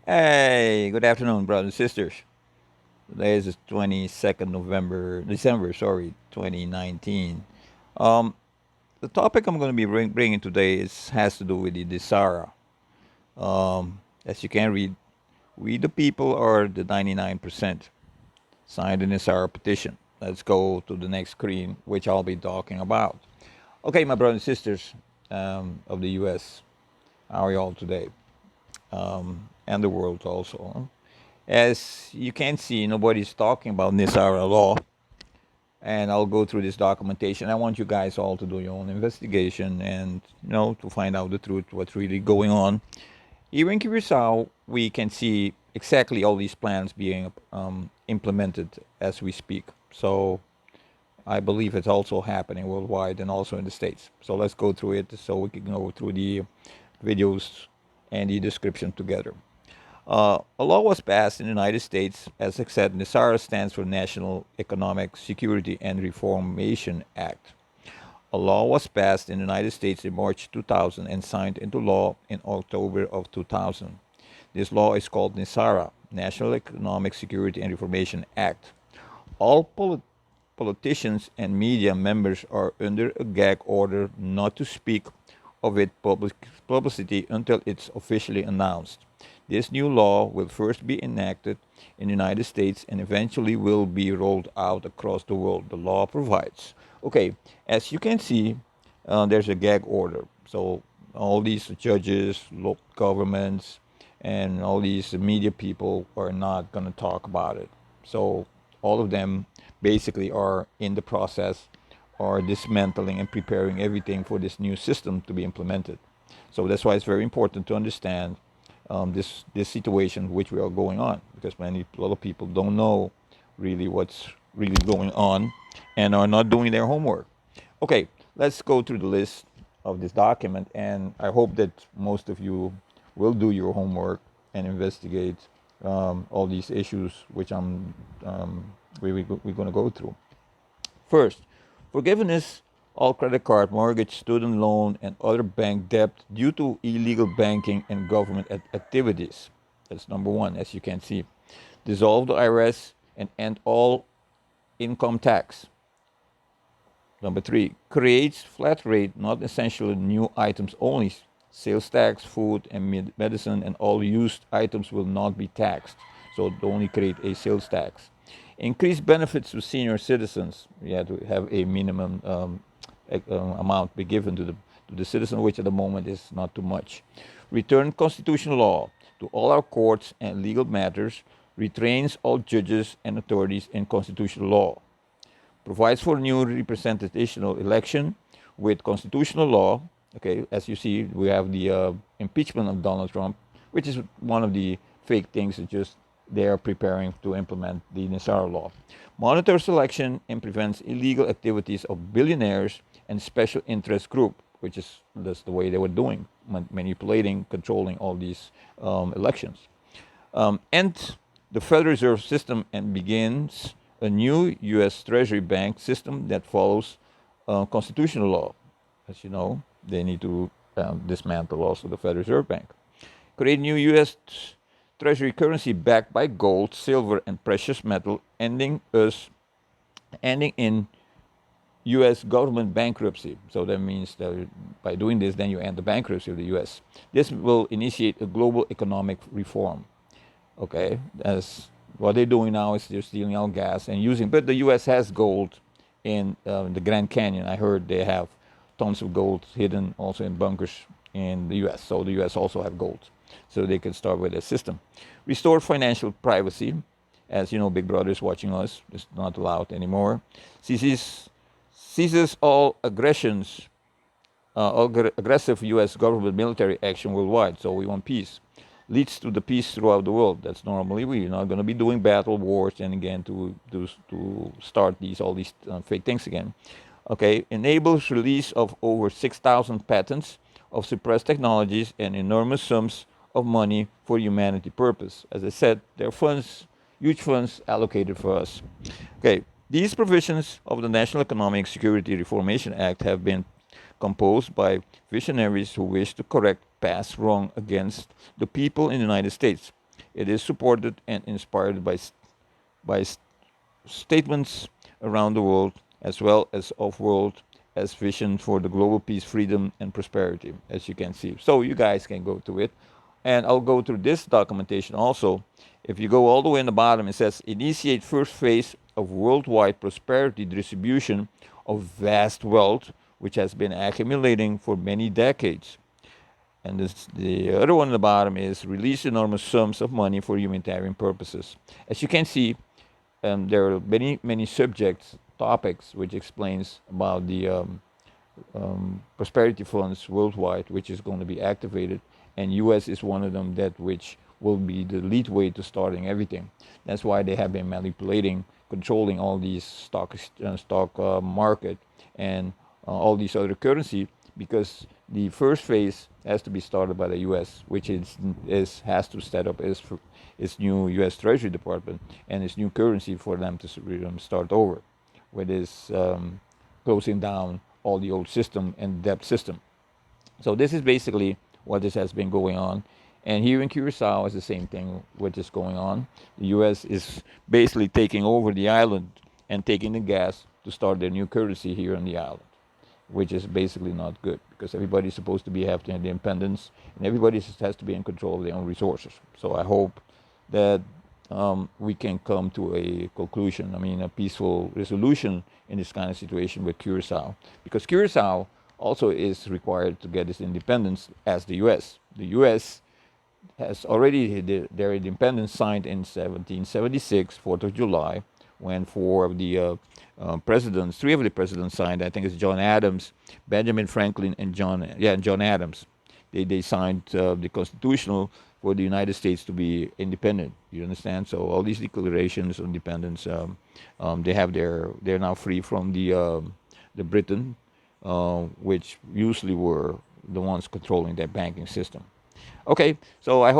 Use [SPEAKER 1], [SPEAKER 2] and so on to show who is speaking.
[SPEAKER 1] Hey, good afternoon, brothers and sisters. Today is the 22nd December, 2019. Um, the topic I'm going to be bringing today has to do with the N.E.S.A.R.A. As you can read, we the people are the 99%. Signed the N.E.S.A.R.A petition. Let's go to the next screen, which I'll be talking about. Okay, my brothers and sisters of the U.S., how are you all today? And the world also. As you can see, nobody's talking about N.E.S.A.R.A law, and I'll go through this documentation. I want you guys all to do your own investigation and to find out the truth, what's really going on. Here in Curacao, we can see exactly all these plans being implemented as we speak. So I believe it's also happening worldwide and also in the States. So let's go through it so we can go through the videos and the description together. A law was passed in the United States. As I said, N.E.S.A.R.A stands for National Economic Security and Reformation Act. A law was passed in the United States in March 2000 and signed into law in October of 2000. This law is called N.E.S.A.R.A, National Economic Security and Reformation Act. All politicians and media members are under a gag order not to speak of its publicity until it's officially announced. This new law will first be enacted in the United States and eventually will be rolled out across the world. The law provides. Okay, as you can see, there's a gag order. So all these judges, local governments, and all these media people are not going to talk about it. So all of them basically are in the process are dismantling and preparing everything for this new system to be implemented. So that's why it's very important to understand this situation which we are going on, because a lot of people don't know really what's really going on and are not doing their homework. Okay, let's go through the list of this document, and I hope that most of you will do your homework and investigate all these issues which we're going to go through. First, forgiveness all credit card, mortgage, student loan, and other bank debt due to illegal banking and government activities. That's number one, as you can see. Dissolve the IRS and end all income tax. Number three, creates flat rate, not essential new items only. Sales tax, food, and medicine, and all used items will not be taxed. So only create a sales tax. Increase benefits to senior citizens. You have to have a minimum amount be given to the citizen, which at the moment is not too much. Return constitutional law to all our courts and legal matters. Retrains all judges and authorities in constitutional law. Provides for new representational election with constitutional law. Okay, as you see, we have the impeachment of Donald Trump, which is one of the fake things that just they are preparing to implement the N.E.S.A.R.A law. Monitors election and prevents illegal activities of billionaires and special interest group, which is that's the way they were doing, manipulating, controlling all these elections. End the Federal Reserve System and begins a new U.S. Treasury Bank system that follows constitutional law. As you know, they need to dismantle also the Federal Reserve Bank. Create new U.S. Treasury currency backed by gold, silver, and precious metal, ending in U.S. government bankruptcy. So that means that by doing this, then you end the bankruptcy of the U.S. This will initiate a global economic reform. Okay, as what they're doing now is they're stealing our gas and using, but the U.S. has gold in the Grand Canyon. I heard they have tons of gold hidden also in bunkers in the U.S. So the U.S. also have gold, so they can start with a system. Restore financial privacy, as you know, Big Brother is watching us. It's not allowed anymore. Ceases all aggressions, aggressive U.S. government military action worldwide. So we want peace. Leads to the peace throughout the world. That's normally we're not going to be doing battle wars and again to start all these fake things again. Okay, enables release of over 6,000 patents of suppressed technologies and enormous sums of money for humanity purpose. As I said, there are funds, huge funds allocated for us. Okay, these provisions of the National Economic Security Reformation Act have been composed by visionaries who wish to correct past wrong against the people in the United States. It is supported and inspired by statements around the world, as well as off-world, as vision for the global peace, freedom, and prosperity, as you can see. So you guys can go to it. And I'll go through this documentation also. If you go all the way in the bottom, it says, initiate first phase of worldwide prosperity distribution of vast wealth, which has been accumulating for many decades. And the other one at the bottom is release enormous sums of money for humanitarian purposes. As you can see, there are many subjects, topics, which explains about the prosperity funds worldwide, which is going to be activated, and U.S. is one of them that which will be the lead way to starting everything. That's why they have been manipulating, controlling all these stock market and all these other currency, because the first phase has to be started by the U.S., which is has to set up its new U.S. Treasury Department and its new currency for them to start over, with this closing down all the old system and debt system. So this is basically what this has been going on. And here in Curacao is the same thing which is going on. The U.S. is basically taking over the island and taking the gas to start their new currency here on the island, which is basically not good, because everybody's supposed to be having the independence, and everybody has to be in control of their own resources. So I hope that we can come to a conclusion, I mean, a peaceful resolution in this kind of situation with Curacao, because Curacao also is required to get its independence as the U.S. The U.S. has already their independence signed in 1776, 4th of July, when three of the presidents signed. I think it's John Adams, Benjamin Franklin, and John Adams. They signed the constitutional for the United States to be independent. You understand? So all these declarations of independence, they're now free from the Britain, which usually were the ones controlling their banking system. Okay, so I hope.